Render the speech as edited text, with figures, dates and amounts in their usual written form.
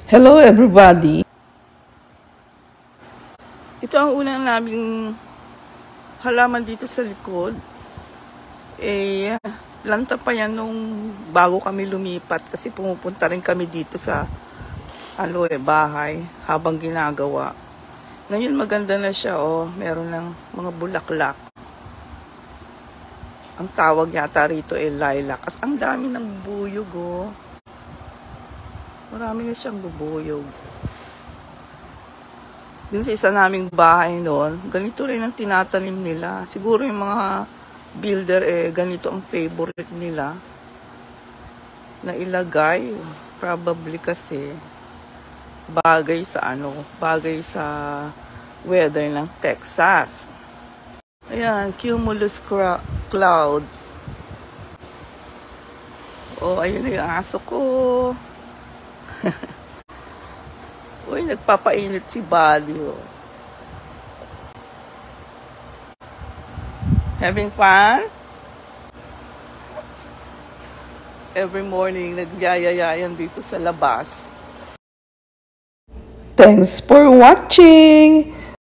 Hello everybody! Ito ang unang naming halaman dito sa likod. Lanta pa yan nung bago kami lumipat kasi pumupunta rin kami dito sa bahay habang ginagawa. Ngayon maganda na siya, meron ng mga bulaklak. Ang tawag yata rito ay lilac. At ang dami ng bubuyog, Marami na siyang bubuyog. Dun sa isa naming bahay noon, ganito rin ang tinatanim nila. Siguro yung mga builder, ganito ang favorite nila na ilagay. Probably kasi bagay sa weather ng Texas. Ayan, cumulus cloud. Ayun na yung aso ko. Uy, nagpapainit si Buddy, Having fun? Every morning, nagyayayayan dito sa labas. Thanks for watching!